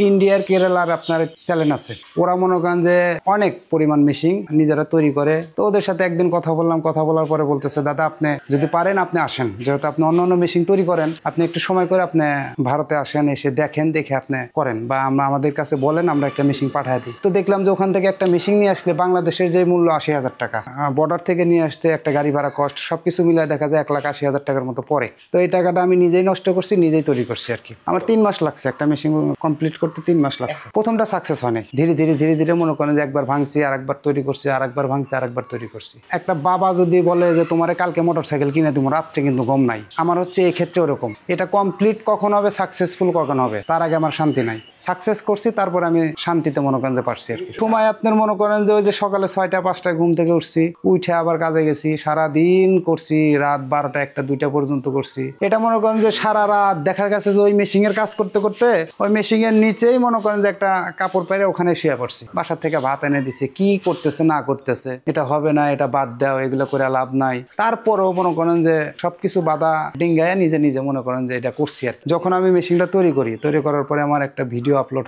ইন্ডিয়ার কেরালার আপনার চ্যালেঞ্জ আছে, ওরা মনে করেন যে অনেক পরিমাণ মেশিন নিজেরা তৈরি করে। তো ওদের সাথে একদিন কথা বললাম, কথা বলার পরে বলতেছে দাদা আপনি যদি পারেন আপনি আসেন, যেহেতু আপনি অন্য মেশিন তৈরি করেন, আপনি একটু সময় করে আপনি ভারতে আসেন, এসে দেখেন, দেখে আপনি করেন বা আমাদের কাছে বলেন, আমরা একটা মেশিন পাঠিয়ে দিই। তো দেখলাম যে ওখান থেকে একটা মেশিন নিয়ে আসলে বাংলাদেশের যে মূল্য 80,000 টাকা, বর্ডার থেকে নিয়ে আসতে একটা গাড়ি ভাড়া কস্ট সবকিছু মিলে দেখা যায় 1,80,000 টাকার মতো পড়ে। তো এই টাকাটা আমি নিজেই নষ্ট করছি, নিজেই তৈরি করছি আর কি। আমার 3 মাস লাগছে একটা মেশিন কমপ্লিট করতে, 3 মাস লাগছে। প্রথমটা সাকসেস হয়নি, ধীরে ধীরে মনে করেন যে একবার ভাঙছি, আর একবার তৈরি করছি, আর একবার ভাঙছি, আর একবার তৈরি করছি। একটা বাবা যদি বলে যে তোমারে কালকে মোটরসাইকেল কিনে দিব, রাত্রে কিন্তু গম নাই। আমার হচ্ছে এই ক্ষেত্রে ওরকম, এটা কমপ্লিট কখন হবে, সাকসেসফুল কখন হবে, তার আগে আমার শান্তি নাই। সাকসেস করছি, তারপর আমি শান্তিতে মনে করেন যে পারছি আর কি। সময় আপনার মনে করেন যে ওই যে সকালে 6টা-5টায় ঘুম থেকে উঠছি, উঠে আবার কাজে গেছি, সারাদিন করছি, রাত 12টা 1টা 2টা পর্যন্ত করছি। এটা মনে করেন যে সারা রাত দেখা গেছে যে ওই মেশিনের কাজ করতে করতে ওই মেশিনের নিচেই মনে করেন যে একটা কাপড় পেরে ওখানে শুয়ে পড়ছি। বাসার থেকে ভাত এনে দিছে, কি করতেছে না করতেছে, এটা হবে না, এটা বাদ দাও, এগুলো করে লাভ নাই। তারপরেও মনে করেন যে সবকিছু বাধা ডিঙ্গায় নিজে মনে করেন যে এটা করছি আর। যখন আমি মেশিনটা তৈরি করার পরে আমার একটা ভিডিও আপলোড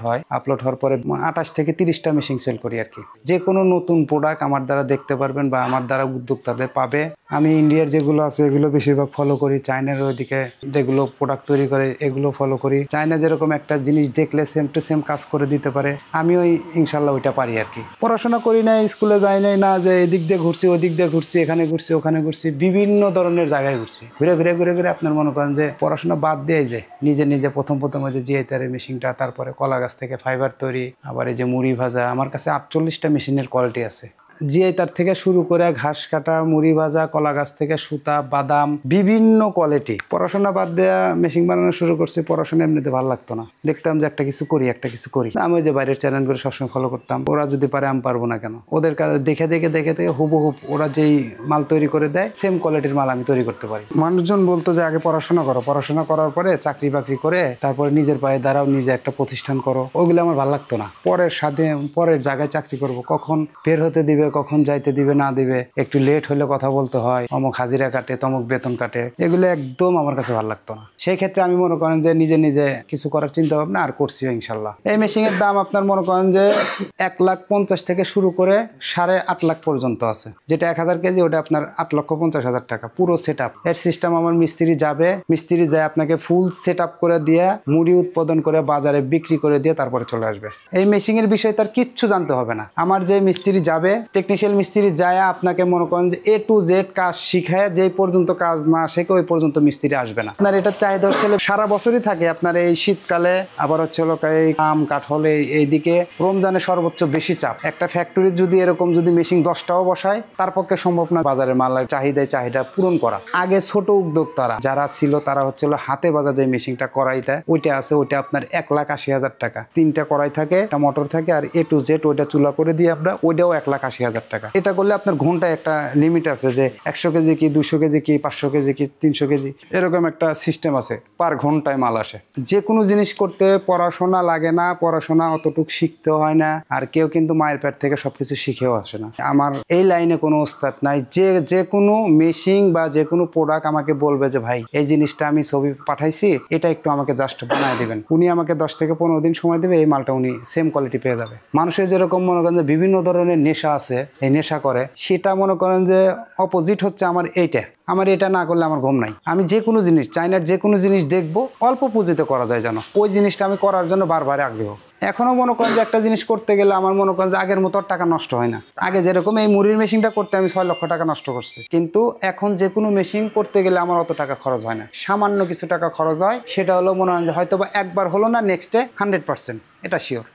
হওয়ার পরে 28 থেকে 30টা মেশিন সেল করি আর কি। যে কোনো নতুন প্রোডাক্ট আমার দ্বারা দেখতে পারবেন বা আমার দ্বারা উদ্যোক্তাদের পাবে। আমি ইন্ডিয়ার যেগুলো আছে এগুলো বেশিরভাগ ফলো করি, চায়নার ওইদিকে যেগুলো প্রোডাক্ট তৈরি করে এগুলো ফলো করি। চায়না যেরকম একটা জিনিস দেখলে সেম টু সেম কাজ করে দিতে পারে, আমি ওই ইনশাল্লাহ ওইটা পারি আর কি। পড়াশোনা করি নাই, স্কুলে যাই নাই, না যে এদিক দিয়ে ঘুরছি, ওদিক দিয়ে ঘুরছি, এখানে ঘুরছি, ওখানে ঘুরছি, বিভিন্ন ধরনের জায়গায় ঘুরছি। ঘুরে আপনার মনে করেন যে পড়াশোনা বাদ দিয়ে যে নিজে প্রথম ওই যে জিআইটারের মেশিনটা, তারপরে কলা গাছ থেকে ফাইবার তৈরি, আবার এই যে মুড়ি ভাজা, আমার কাছে 48টা মেশিনের কোয়ালিটি আছে। জিআইটার থেকে শুরু করে ঘাস কাটা, মুড়ি ভাজা, কলা গাছ থেকে সুতা, বাদাম, বিভিন্ন কোয়ালিটি। পড়াশোনা বাদ দেওয়া মেশিন বানানো শুরু করছি। পড়াশোনা এমনিতে ভালো লাগতো না, দেখতাম যে একটা কিছু করি। আমি ওই যে বাইরের চ্যানেল করে সবসময় ফলো করতাম। ওরা যদি পারে আমি পারবো না কেন? ওদের কাছে দেখে হুবহুব ওরা যেই মাল তৈরি করে দেয় সেম কোয়ালিটির মাল আমি তৈরি করতে পারি। মানুষজন বলতো যে আগে পড়াশোনা করো, পড়াশোনা করার পরে চাকরি বাকরি করে তারপরে নিজের পায়ে দাঁড়াও, নিজে একটা প্রতিষ্ঠান করো। ওগুলো আমার ভালো লাগতো না। পরের জায়গায় চাকরি করব, কখন বের হতে দিবে, কখন যাইতে দিবে না দিবে, একটু লেট হলে কথা বলতে হয়, অমুক হাজিরা কাটে, তমুক বেতন কাটে, এগুলো একদম আমার কাছে ভালো লাগতো না। সেই ক্ষেত্রে আমি মনে করেন যে নিজে কিছু করার চিন্তা ভাবনা আর করছি ইনশাল্লাহ। এই মেশিনের দাম আপনার মনে করেন যে 1,50,000 থেকে শুরু করে 8.5 লাখ পর্যন্ত আছে। যেটা 1000 কেজি ওটা আপনার 8,50,000 টাকা পুরো সেট আপ। এর সিস্টেম আমার মিস্ত্রি যায় আপনাকে ফুল সেট আপ করে দিয়ে মুড়ি উৎপাদন করে বাজারে বিক্রি করে দিয়ে তারপরে চলে আসবে। এই মেশিনের বিষয়ে তার কিচ্ছু জানতে হবে না। আমার যে মিস্ত্রি যাবে, টেকনিশিয়াল মিস্ত্রি যায় আপনাকে মনে করেন যে A to Z কাজ শিখায়, যেই পর্যন্ত কাজ না শেখে ওই পর্যন্ত মিস্ত্রি আসবে না। আপনার এটা চাহিদা হচ্ছে সারা বছরই থাকে। আপনার এই শীতকালে আবার হচ্ছে এই আম কাঠল এইদিকে রমজানে সর্বোচ্চ বেশি চাপ। একটা ফ্যাক্টরির যদি এরকম যদি মেশিন 10টাও বসায়, তার পক্ষে সম্ভব না বাজারে মালের চাহিদা পূরণ করা। আগে ছোট উদ্যোক্তারা যারা ছিল তারা হচ্ছে হাতে বাজা যে মেশিনটা কড়াই দেয় ওইটা আছে, ওইটা আপনার 1,80,000 টাকা। 3টা কড়াই থাকে, একটা মোটর থাকে, আর A to Z ওইটা চুলা করে দিয়ে আমরা ওইটাও 1,80,000 টাকা। এটা করলে আপনার ঘন্টায় একটা লিমিট আছে যে 100 কেজি কি, 200 কেজি কি, 500 কেজি কি, 300 কেজি, এরকম একটা সিস্টেম আছে। পার ঘন্টায় মাল আসে। যে কোনো জিনিস করতে পড়াশোনা লাগে না, পড়াশোনা অতটুকু শিখতে হয় না, আর কেউ কিন্তু মায়ের পেট থেকে সবকিছু শিখেও আসে না। আমার এই লাইনে কোনো ওস্তাদ নাই। যে কোনো মেশিন বা যে কোনো প্রোডাক্ট আমাকে বলবে যে ভাই এই জিনিসটা আমি ছবি পাঠাইছি, এটা একটু আমাকে জাস্ট বানায় দিবেন, উনি আমাকে 10 থেকে 15 দিন সময় দেবে, এই মালটা উনি সেম কোয়ালিটি পেয়ে যাবে। মানুষের যেরকম মনে করেন যে বিভিন্ন ধরনের নেশা আছে, এই নেশা করে, সেটা মনে করেন যে অপোজিট হচ্ছে আমার এটা না করলে আমার ঘুম নাই। আমি যে কোনো জিনিস, চাইনার যে কোনো জিনিস দেখবো, অল্প পুঁজিতে করা যায় যেন, ওই জিনিসটা আমি করার জন্য বারবার আগ্রহ। এখনো মনে করেন যে একটা জিনিস করতে গেলে আমার মনে করেন যে আগের মতো টাকা নষ্ট হয় না। আগে যেরকম এই মুড়ির মেশিনটা করতে আমি 6 লক্ষ টাকা নষ্ট করছি, কিন্তু এখন যে কোনো মেশিন করতে গেলে আমার অত টাকা খরচ হয় না, সামান্য কিছু টাকা খরচ হয়। সেটা হলো মনে হয় যে হয়তো বা একবার হলো না, নেক্সটে 100%, এটা শিওর।